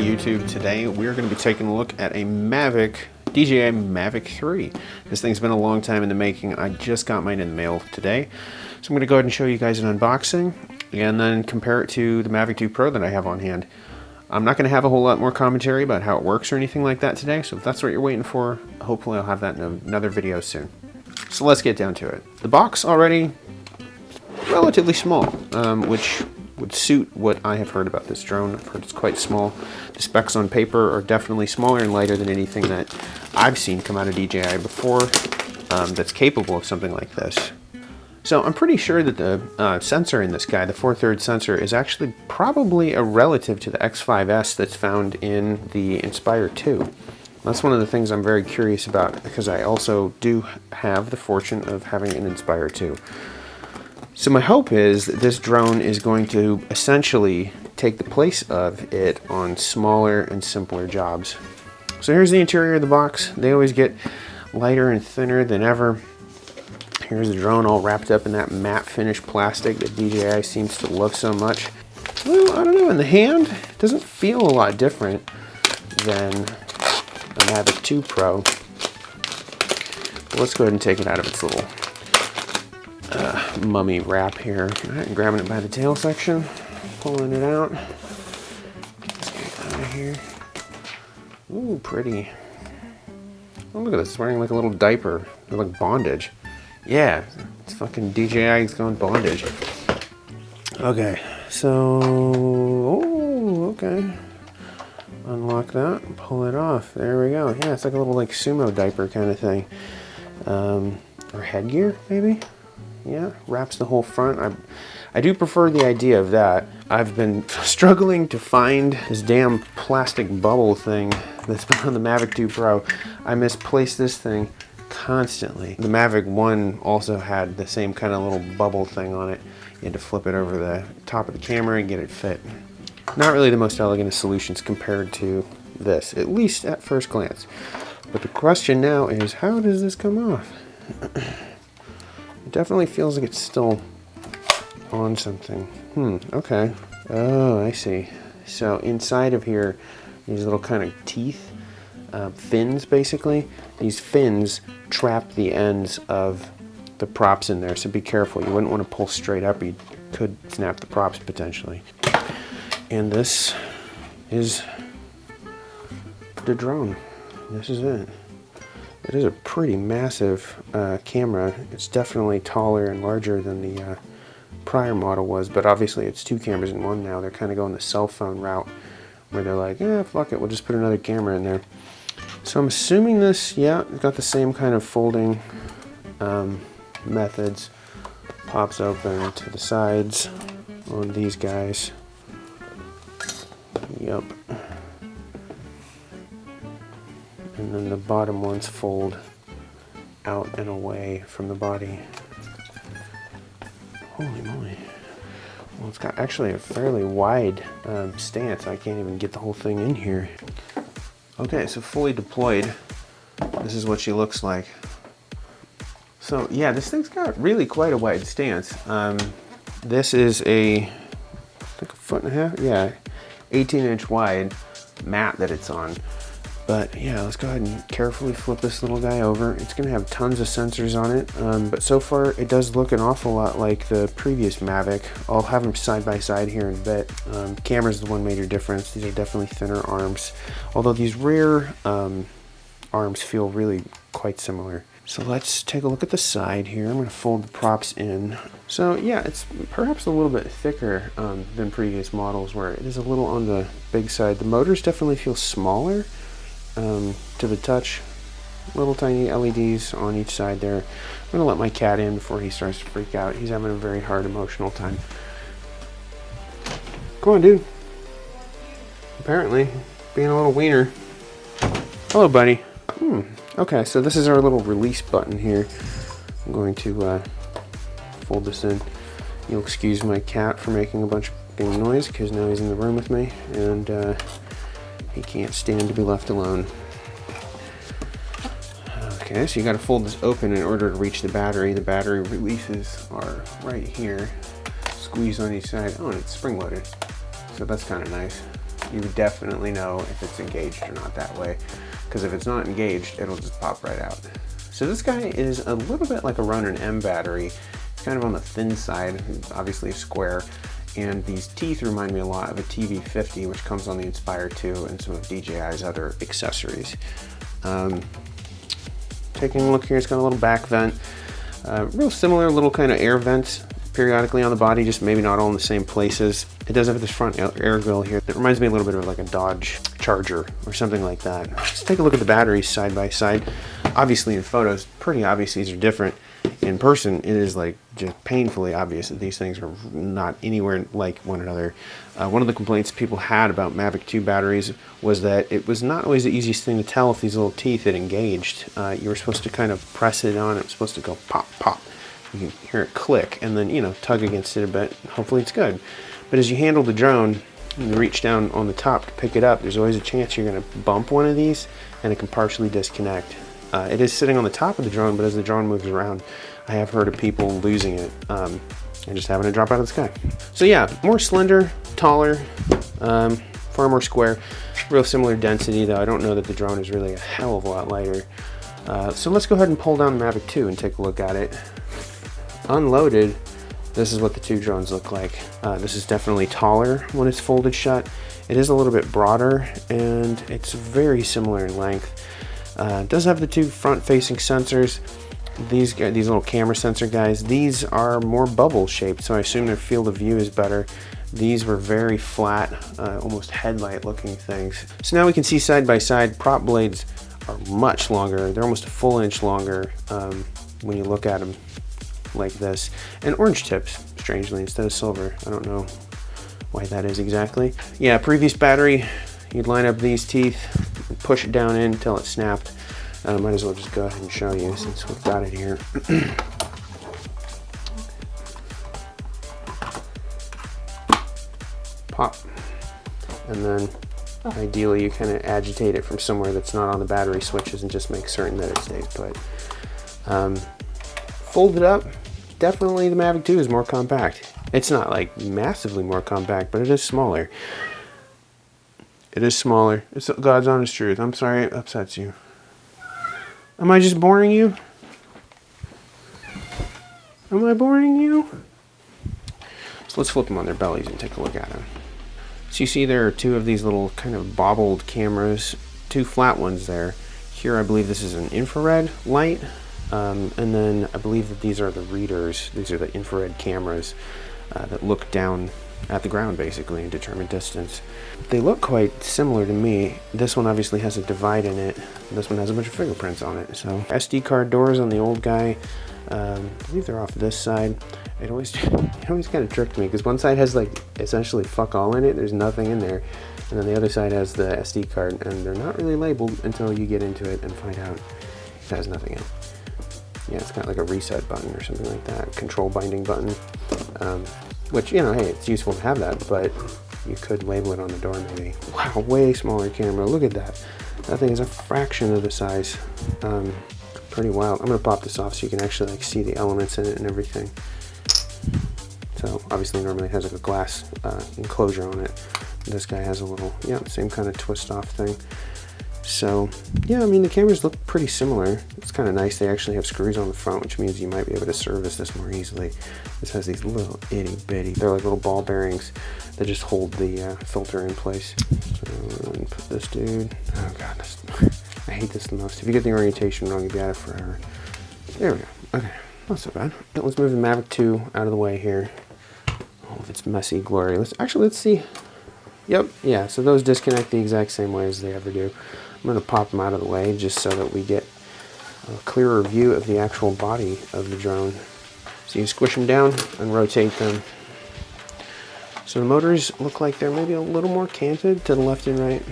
YouTube. Today we're going to be taking a look at a Mavic, DJI Mavic 3. This thing's been a long time in the making. I just got mine in the mail today. So I'm going to go ahead and show you guys an unboxing and then compare it to the Mavic 2 Pro that I have on hand. I'm not going to have a whole lot more commentary about how it works or anything like that today, so if that's what you're waiting for, hopefully I'll have that in another video soon. So let's get down to it. The box already relatively small, which would suit what I have heard about this drone. I've heard it's quite small. The specs on paper are definitely smaller and lighter than anything that I've seen come out of DJI before that's capable of something like this. So I'm pretty sure that the sensor in this guy, the 4/3 sensor, is actually probably a relative to the X5S that's found in the Inspire 2. That's one of the things I'm very curious about because I also do have the fortune of having an Inspire 2. So my hope is that this drone is going to essentially take the place of it on smaller and simpler jobs. So here's the interior of the box. They always get lighter and thinner than ever. Here's the drone all wrapped up in that matte finish plastic that DJI seems to love so much. Well, I don't know, in the hand, it doesn't feel a lot different than a Mavic 2 Pro. But let's go ahead and take it out of its little mummy wrap here. All right, grabbing it by the tail section, pulling it out. Let's get it out of here. Ooh, pretty. Oh, look at this, it's wearing like a little diaper, like bondage. Yeah, it's fucking DJI's going bondage. Okay, so, oh, okay. Unlock that, pull it off. There we go. Yeah, it's like a little like sumo diaper kind of thing. Or headgear, maybe? Yeah, wraps the whole front. I do prefer the idea of that. I've been struggling to find this damn plastic bubble thing that's been on the Mavic 2 Pro. I misplaced this thing constantly. The Mavic 1 also had the same kind of little bubble thing on it. You had to flip it over the top of the camera and get it fit. Not really the most elegant of solutions compared to this, at least at first glance. But the question now is, how does this come off? It definitely feels like it's still on something. Okay. Oh, I see. So inside of here, these little kind of teeth, fins basically. These fins trap the ends of the props in there, so be careful. You wouldn't want to pull straight up, you could snap the props potentially. And this is the drone. This is it. It is a pretty massive camera. It's definitely taller and larger than the prior model was, but obviously it's two cameras in one now. They're kind of going the cell phone route where they're like, fuck it, we'll just put another camera in there. So I'm assuming this, yeah, it's got the same kind of folding methods. Pops open to the sides on these guys. Yep. And then the bottom ones fold out and away from the body. Holy moly. Well, it's got actually a fairly wide stance. I can't even get the whole thing in here. Okay, so fully deployed, this is what she looks like. So yeah, this thing's got really quite a wide stance. This is I think 1.5 feet, yeah, 18-inch wide mat that it's on. But yeah, let's go ahead and carefully flip this little guy over. It's gonna have tons of sensors on it, but so far it does look an awful lot like the previous Mavic. I'll have them side by side here in a bit. Camera's the one major difference. These are definitely thinner arms, although these rear arms feel really quite similar. So let's take a look at the side here. I'm gonna fold the props in. So yeah, it's perhaps a little bit thicker than previous models where it is a little on the big side. The motors definitely feel smaller. To the touch, little tiny LEDs on each side there. I'm gonna let my cat in before he starts to freak out. He's having a very hard emotional time. Come on, dude. Apparently, being a little wiener. Hello, buddy. Okay, so this is our little release button here. I'm going to fold this in. You'll excuse my cat for making a bunch of noise because now he's in the room with me and he can't stand to be left alone. Okay, so you gotta fold this open in order to reach the battery. The battery releases are right here. Squeeze on each side. Oh, and it's spring loaded. So that's kind of nice. you definitely know if it's engaged or not that way, because if it's not engaged, it'll just pop right out. So this guy is a little bit like a Ronin M battery. It's kind of on the thin side, obviously square, and these teeth remind me a lot of a TV50, which comes on the Inspire 2 and some of DJI's other accessories. Taking a look here, it's got a little back vent, real similar little kind of air vents periodically on the body, just maybe not all in the same places. It does have this front air grill here that reminds me a little bit of like a Dodge Charger or something like that. Let's take a look at the batteries side by side. Obviously in photos, pretty obvious these are different. In person, it is like just painfully obvious that these things are not anywhere like one another. One of the complaints people had about Mavic 2 batteries was that it was not always the easiest thing to tell if these little teeth had engaged. You were supposed to kind of press it on, it was supposed to go pop, pop. You can hear it click and then, you know, tug against it a bit. Hopefully it's good. But as you handle the drone and you reach down on the top to pick it up, there's always a chance you're going to bump one of these and it can partially disconnect. It is sitting on the top of the drone, but as the drone moves around, I have heard of people losing it and just having it drop out of the sky. So yeah, more slender, taller, far more square, real similar density, though I don't know that the drone is really a hell of a lot lighter. So let's go ahead and pull down the Mavic 2 and take a look at it. Unloaded, this is what the two drones look like. This is definitely taller when it's folded shut. It is a little bit broader and it's very similar in length. It does have the two front-facing sensors. These little camera sensor guys, these are more bubble shaped, so I assume their field of view is better. These were very flat, almost headlight looking things. So now we can see side by side, prop blades are much longer. They're almost a full inch longer when you look at them like this. And orange tips, strangely, instead of silver. I don't know why that is exactly. Yeah, previous battery, you'd line up these teeth and push it down in until it snapped. Might as well just go ahead and show you since we've got it here. Pop. And then ideally you kind of agitate it from somewhere that's not on the battery switches and just make certain that it stays put. Folded up, definitely the Mavic 2 is more compact. It's not like massively more compact, but it is smaller. It is smaller. It's God's honest truth. I'm sorry it upsets you. Am I just boring you? Am I boring you? So let's flip them on their bellies and take a look at them. So you see there are two of these little kind of bobbled cameras, two flat ones there. Here I believe this is an infrared light, and then I believe that these are the readers. These are the infrared cameras that look down at the ground basically and determine distance. They look quite similar to me. This one obviously has a divide in it. This one has a bunch of fingerprints on it. So SD card doors on the old guy. I believe they're off this side. It always kind of tricked me because one side has like essentially fuck all in it. There's nothing in there. And then the other side has the SD card and they're not really labeled until you get into it and find out it has nothing in it. Yeah, it's got like a reset button or something like that. Control binding button. Which, you know, hey, it's useful to have that, but you could label it on the door maybe. Wow, way smaller camera. Look at that. That thing is a fraction of the size. Pretty wild. I'm gonna pop this off so you can actually like see the elements in it and everything. So obviously normally it has like a glass enclosure on it. This guy has a little, yeah, same kind of twist off thing. So yeah, I mean the cameras look pretty similar. It's kind of nice. They actually have screws on the front, which means you might be able to service this more easily. This has these little itty bitty, they're like little ball bearings that just hold the filter in place. So put this dude, oh god, I hate this the most. If you get the orientation wrong, you'll be at it forever. There we go. Okay, not so bad. Let's move the Mavic 2 out of the way here. All of its messy glory. Let's see. Yep, yeah, so those disconnect the exact same way as they ever do. I'm going to pop them out of the way just so that we get a clearer view of the actual body of the drone. So you squish them down and rotate them. So the motors look like they're maybe a little more canted to the left and right.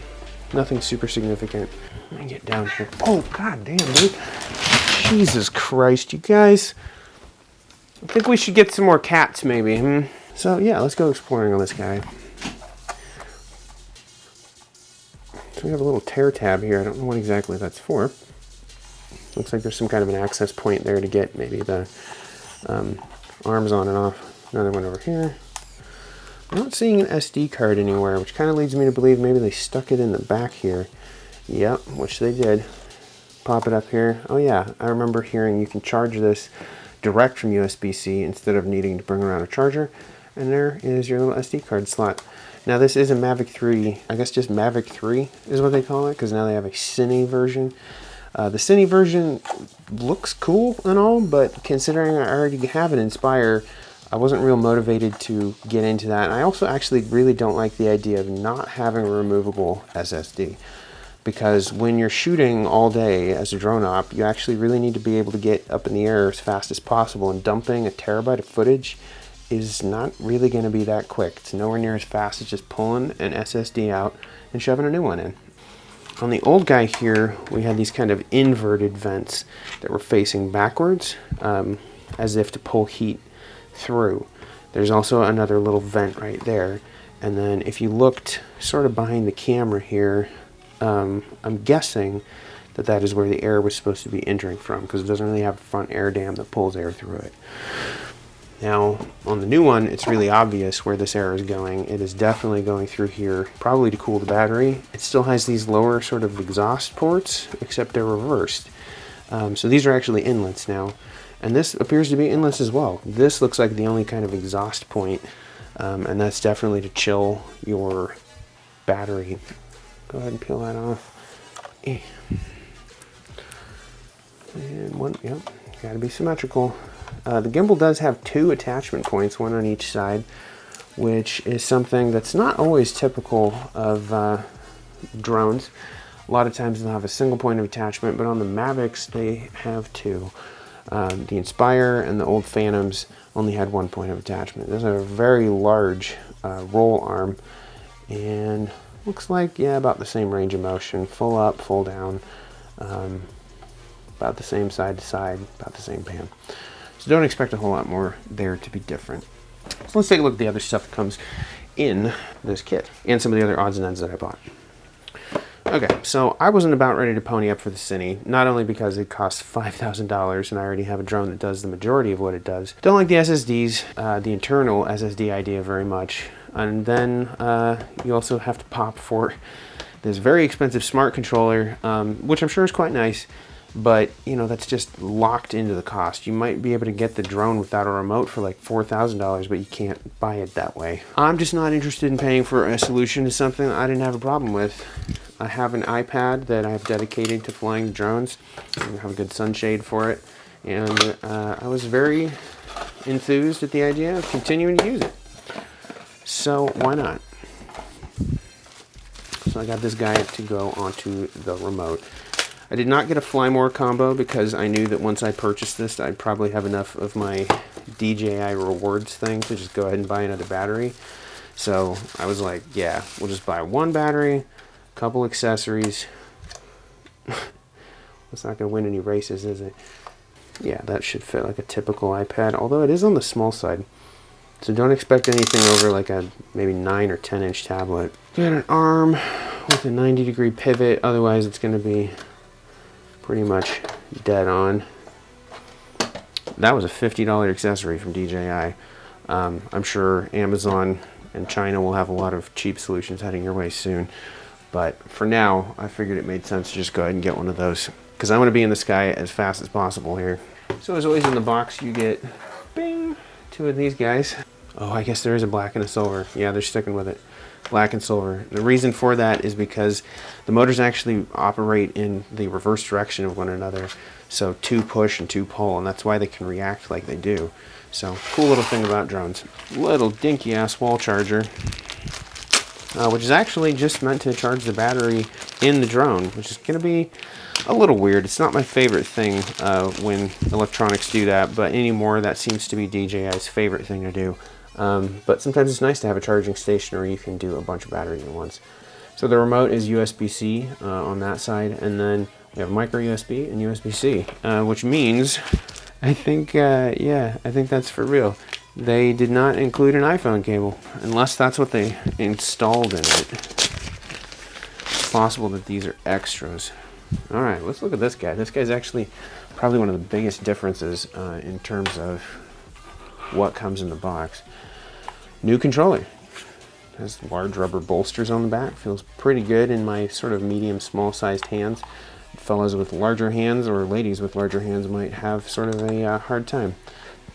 Nothing super significant. Let me get down here. Oh, god damn, dude. Jesus Christ, you guys. I think we should get some more cats, maybe. So yeah, let's go exploring on this guy. So we have a little tear tab here. I don't know what exactly that's for. Looks like there's some kind of an access point there to get maybe the arms on and off. Another one over here. I'm not seeing an SD card anywhere, which kind of leads me to believe maybe they stuck it in the back here. Yep, which they did. Pop it up here. Oh yeah, I remember hearing you can charge this direct from USB-C instead of needing to bring around a charger. And there is your little SD card slot. Now this is a Mavic 3, I guess just Mavic 3 is what they call it, because now they have a Cine version. The Cine version looks cool and all, but considering I already have an Inspire, I wasn't real motivated to get into that. And I also actually really don't like the idea of not having a removable SSD. Because when you're shooting all day as a drone op, you actually really need to be able to get up in the air as fast as possible, and dumping a terabyte of footage is not really going to be that quick. It's nowhere near as fast as just pulling an SSD out and shoving a new one in. On the old guy here, we had these kind of inverted vents that were facing backwards, as if to pull heat through. There's also another little vent right there. And then if you looked sort of behind the camera here, I'm guessing that that is where the air was supposed to be entering from, because it doesn't really have a front air dam that pulls air through it. Now, on the new one, it's really obvious where this air is going. It is definitely going through here, probably to cool the battery. It still has these lower sort of exhaust ports, except they're reversed. So these are actually inlets now. And this appears to be inlets as well. This looks like the only kind of exhaust point, and that's definitely to chill your battery. Go ahead and peel that off. And one, yep, gotta be symmetrical. The gimbal does have two attachment points, one on each side, which is something that's not always typical of drones. A lot of times they'll have a single point of attachment, but on the Mavics they have two. The Inspire and the old Phantoms only had one point of attachment. There's a very large roll arm, and looks like, yeah, about the same range of motion, full up, full down, about the same side to side, about the same pan. So don't expect a whole lot more there to be different. So let's take a look at the other stuff that comes in this kit, and some of the other odds and ends that I bought. Okay, so I wasn't about ready to pony up for the Cine, not only because it costs $5,000 and I already have a drone that does the majority of what it does. Don't like the SSDs, the internal SSD idea very much. And then you also have to pop for this very expensive smart controller, which I'm sure is quite nice, but you know, that's just locked into the cost. You might be able to get the drone without a remote for like $4,000, but you can't buy it that way. I'm just not interested in paying for a solution to something I didn't have a problem with. I have an iPad that I have dedicated to flying drones. I have a good sunshade for it, and I was very enthused at the idea of continuing to use it. So why not? So I got this guy to go onto the remote. I did not get a Fly More combo because I knew that once I purchased this, I'd probably have enough of my DJI rewards thing to just go ahead and buy another battery. So I was like, yeah, we'll just buy one battery, a couple accessories. It's not going to win any races, is it? Yeah, that should fit like a typical iPad, although it is on the small side. So don't expect anything over like a maybe 9 or 10 inch tablet. Got an arm with a 90-degree pivot, otherwise it's going to be pretty much dead on. That was a $50 accessory from DJI. I'm sure Amazon and China will have a lot of cheap solutions heading your way soon. But for now, I figured it made sense to just go ahead and get one of those, because I want to be in the sky as fast as possible here. So as always in the box, you get, bing, two of these guys. Oh, I guess there is a black and a silver. Yeah, they're sticking with it. Black and silver. The reason for that is because the motors actually operate in the reverse direction of one another. So two push and two pull, and that's why they can react like they do. So cool little thing about drones. Little dinky ass wall charger, which is actually just meant to charge the battery in the drone, which is going to be a little weird. It's not my favorite thing when electronics do that, but anymore that seems to be DJI's favorite thing to do. But sometimes it's nice to have a charging station where you can do a bunch of batteries at once. So the remote is USB-C on that side, and then we have micro USB and USB-C, which means I think, yeah, I think that's for real. They did not include an iPhone cable, unless that's what they installed in it. It's possible that these are extras. All right, let's look at this guy. This guy's actually probably one of the biggest differences in terms of what comes in the box. New controller. Has large rubber bolsters on the back. Feels pretty good in my sort of medium, small-sized hands. Fellows with larger hands or ladies with larger hands might have sort of a hard time.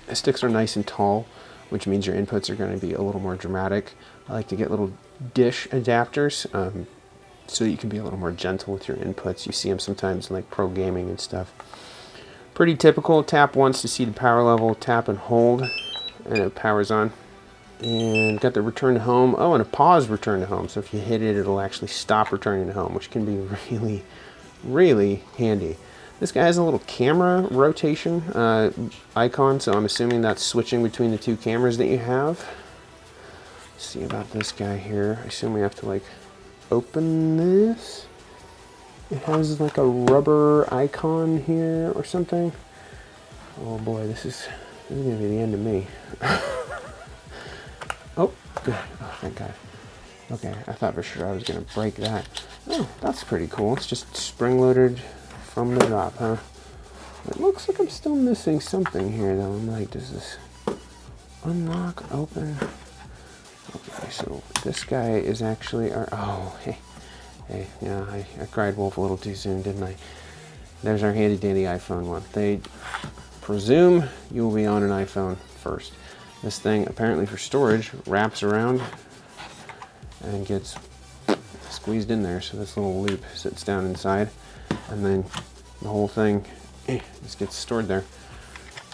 The sticks are nice and tall, which means your inputs are going to be a little more dramatic. I like to get little dish adapters so that you can be a little more gentle with your inputs. You see them sometimes in like pro gaming and stuff. Pretty typical. Tap once to see the power level, tap and hold, and it powers on. And got the return to home. Oh, and a pause return to home. So if you hit it, it'll actually stop returning to home, which can be really, really handy. This guy has a little camera rotation icon, so I'm assuming that's switching between the two cameras that you have. Let's see about this guy here. I assume we have to like open this. It has like a rubber icon here or something. Oh boy, this is gonna be the end of me. Oh, good. Oh, thank God. Okay, I thought for sure I was gonna break that. Oh, that's pretty cool. It's just spring-loaded from the drop, huh? It looks like I'm still missing something here, though. I'm like, does this unlock, open? Okay, so this guy is actually our... Oh, hey, yeah, I cried wolf a little too soon, didn't I? There's our handy-dandy iPhone one. They presume you will be on an iPhone first. This thing, apparently for storage, wraps around and gets squeezed in there, so this little loop sits down inside, and then the whole thing just gets stored there.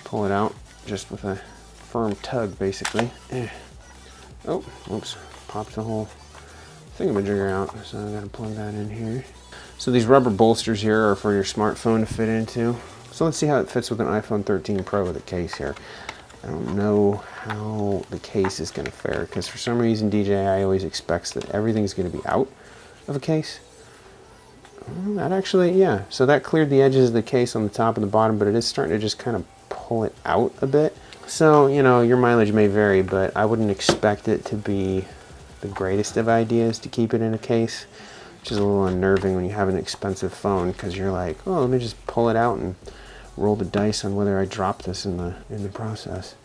Pull it out just with a firm tug, basically. Oh, oops, popped the whole thingamajigger out, so I gotta plug that in here. So these rubber bolsters here are for your smartphone to fit into. So let's see how it fits with an iPhone 13 Pro with a case here. I don't know how the case is going to fare, because for some reason DJI always expects that everything's going to be out of a case. That actually, yeah, so that cleared the edges of the case on the top and the bottom, but it is starting to just kind of pull it out a bit. So, you know, your mileage may vary, but I wouldn't expect it to be the greatest of ideas to keep it in a case, which is a little unnerving when you have an expensive phone, because you're like, oh, let me just pull it out and roll the dice on whether I drop this in the process.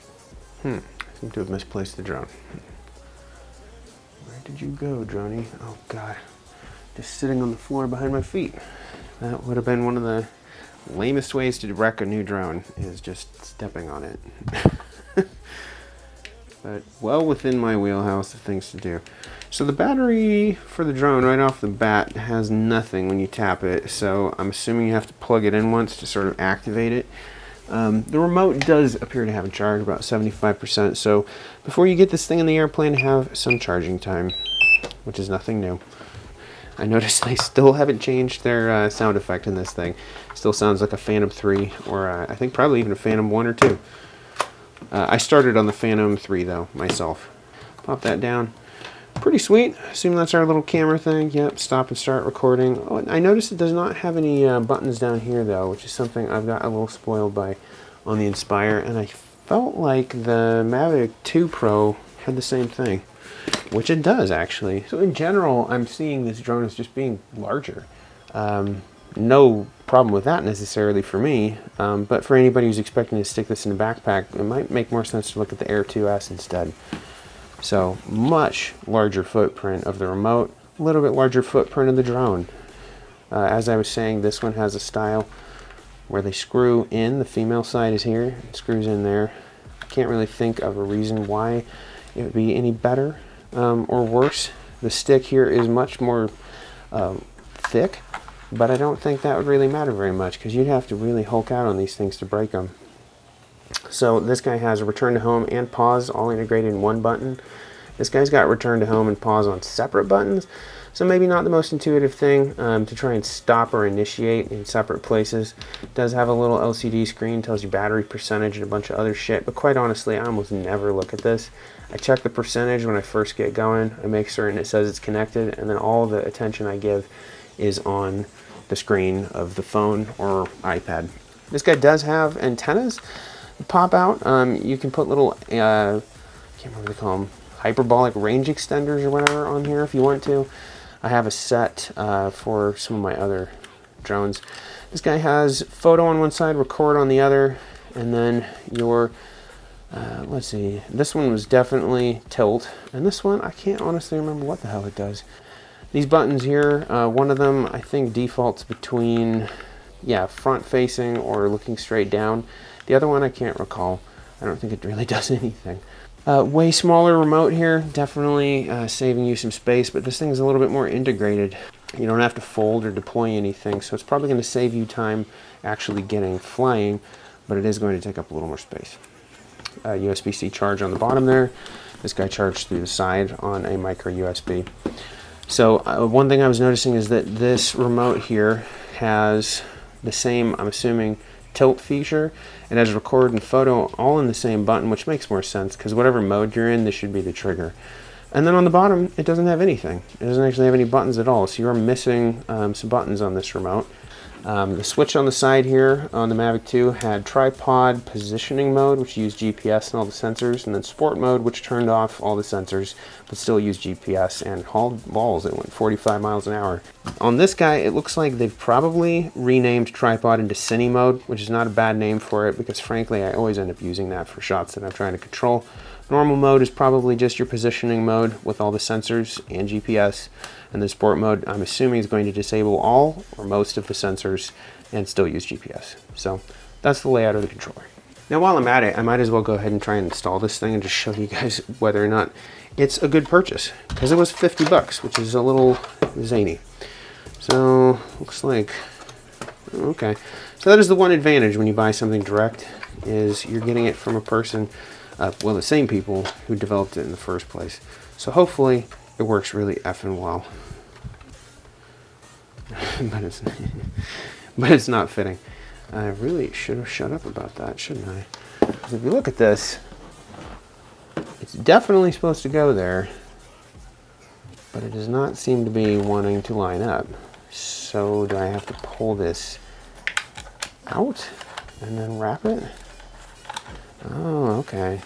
I seem to have misplaced the drone. Where did you go, droney? Oh God, just sitting on the floor behind my feet. That would have been one of the lamest ways to wreck a new drone, is just stepping on it. But well within my wheelhouse of things to do. So the battery for the drone right off the bat has nothing when you tap it, so I'm assuming you have to plug it in once to sort of activate it. The remote does appear to have a charge, about 75%, so before you get this thing in the airplane, have some charging time, which is nothing new. I noticed they still haven't changed their sound effect in this thing. Still sounds like a Phantom 3, or I think probably even a Phantom 1 or 2. I started on the Phantom 3 though, myself. Pop that down. Pretty sweet. Assume that's our little camera thing. Yep, stop and start recording. Oh, I noticed it does not have any buttons down here though, which is something I've got a little spoiled by on the Inspire, and I felt like the Mavic 2 Pro had the same thing, which it does actually. So in general, I'm seeing this drone as just being larger. No problem with that necessarily for me, but for anybody who's expecting to stick this in a backpack, it might make more sense to look at the Air 2S instead. So much larger footprint of the remote, a little bit larger footprint of the drone. As I was saying, this one has a style where they screw in, the female side is here, it screws in there. Can't really think of a reason why it would be any better or worse. The stick here is much more thick, but I don't think that would really matter very much, because you'd have to really hulk out on these things to break them. So this guy has a return to home and pause all integrated in one button. This guy's got return to home and pause on separate buttons, so maybe not the most intuitive thing to try and stop or initiate in separate places. It does have a little LCD screen, tells you battery percentage and a bunch of other shit, but quite honestly, I almost never look at this. I check the percentage when I first get going, I make certain it says it's connected, and then all the attention I give is on the screen of the phone or iPad. This guy does have antennas that pop out. You can put little, I can't remember what they call them, hyperbolic range extenders or whatever on here if you want to. I have a set for some of my other drones. This guy has photo on one side, record on the other, and then your Let's see, this one was definitely tilt, and this one I can't honestly remember what the hell it does. These buttons here, one of them I think defaults between, yeah, front facing or looking straight down. The other one I can't recall. I don't think it really does anything. Way smaller remote here, definitely saving you some space, but this thing is a little bit more integrated. You don't have to fold or deploy anything, so it's probably going to save you time actually getting flying, but it is going to take up a little more space. USB-C charge on the bottom there. This guy charged through the side on a micro USB. So one thing I was noticing is that this remote here has the same, I'm assuming, tilt feature. It has record and photo all in the same button, which makes more sense because whatever mode you're in, this should be the trigger. And then on the bottom, it doesn't have anything. It doesn't actually have any buttons at all, so you're missing some buttons on this remote. The switch on the side here on the Mavic 2 had tripod positioning mode, which used GPS and all the sensors, and then sport mode, which turned off all the sensors, but still used GPS and hauled balls. It went 45 miles an hour. On this guy, it looks like they've probably renamed tripod into cine mode, which is not a bad name for it, because frankly, I always end up using that for shots that I'm trying to control. Normal mode is probably just your positioning mode with all the sensors and GPS. And the sport mode, I'm assuming, is going to disable all or most of the sensors and still use GPS. So that's the layout of the controller. Now while I'm at it, I might as well go ahead and try and install this thing and just show you guys whether or not it's a good purchase. Because it was 50 bucks, which is a little zany. So looks like, okay. So that is the one advantage when you buy something direct, is you're getting it from a person, well, the same people who developed it in the first place. So hopefully it works really effing well. but it's not fitting. I really should have shut up about that, shouldn't I? Because if you look at this, it's definitely supposed to go there, but it does not seem to be wanting to line up. So do I have to pull this out and then wrap it? Oh, okay.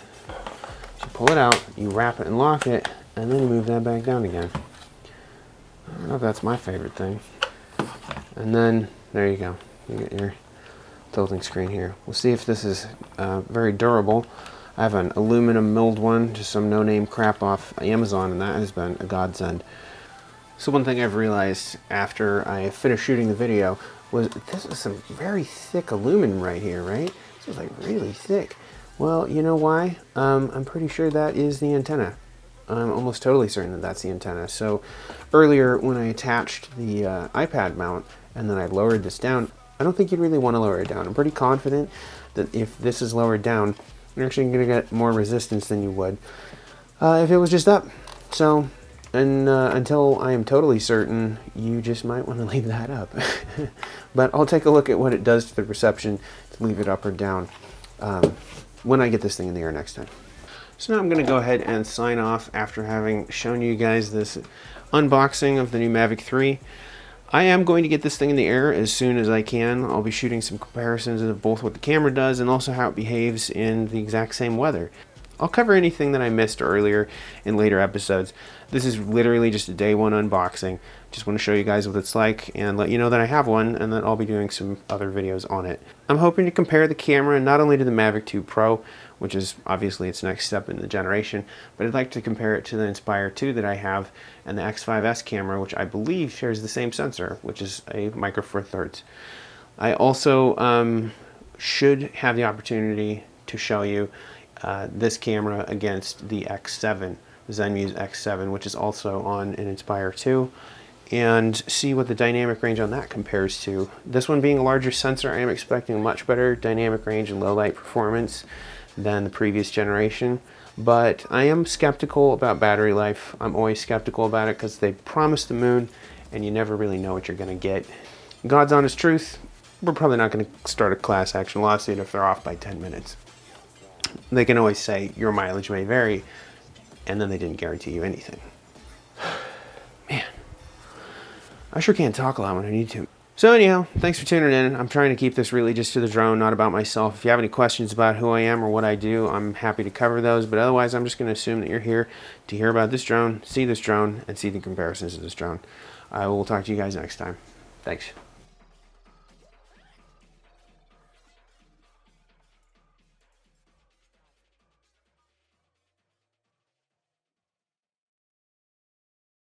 So you pull it out, you wrap it and lock it, and then you move that back down again. I don't know if that's my favorite thing. And then, there you go. You get your tilting screen here. We'll see if this is very durable. I have an aluminum milled one, just some no-name crap off Amazon, and that has been a godsend. So one thing I've realized after I finished shooting the video was this is some very thick aluminum right here, right? This is like really thick. Well, you know why? I'm pretty sure that is the antenna. I'm almost totally certain that that's the antenna. So earlier when I attached the iPad mount and then I lowered this down, I don't think you'd really want to lower it down. I'm pretty confident that if this is lowered down, you're actually going to get more resistance than you would if it was just up. So, and until I am totally certain, you just might want to leave that up. But I'll take a look at what it does to the reception to leave it up or down when I get this thing in the air next time. So now I'm going to go ahead and sign off after having shown you guys this unboxing of the new Mavic 3. I am going to get this thing in the air as soon as I can. I'll be shooting some comparisons of both what the camera does and also how it behaves in the exact same weather. I'll cover anything that I missed earlier in later episodes. This is literally just a day one unboxing. Just want to show you guys what it's like and let you know that I have one and that I'll be doing some other videos on it. I'm hoping to compare the camera not only to the Mavic 2 Pro, which is obviously its next step in the generation, but I'd like to compare it to the Inspire 2 that I have and the X5S camera, which I believe shares the same sensor, which is a micro four thirds. I also should have the opportunity to show you this camera against the X7, the Zenmuse X7, which is also on an Inspire 2, and see what the dynamic range on that compares to. This one being a larger sensor, I am expecting much better dynamic range and low light performance than the previous generation, but I am skeptical about battery life. I'm always skeptical about it because they promise the moon and you never really know what you're going to get. God's honest truth, we're probably not going to start a class action lawsuit if they're off by 10 minutes. They can always say your mileage may vary, and then they didn't guarantee you anything. Man, I sure can't talk a lot when I need to. So anyhow, thanks for tuning in. I'm trying to keep this really just to the drone, not about myself. If you have any questions about who I am or what I do, I'm happy to cover those. But otherwise, I'm just going to assume that you're here to hear about this drone, see this drone, and see the comparisons of this drone. I will talk to you guys next time. Thanks.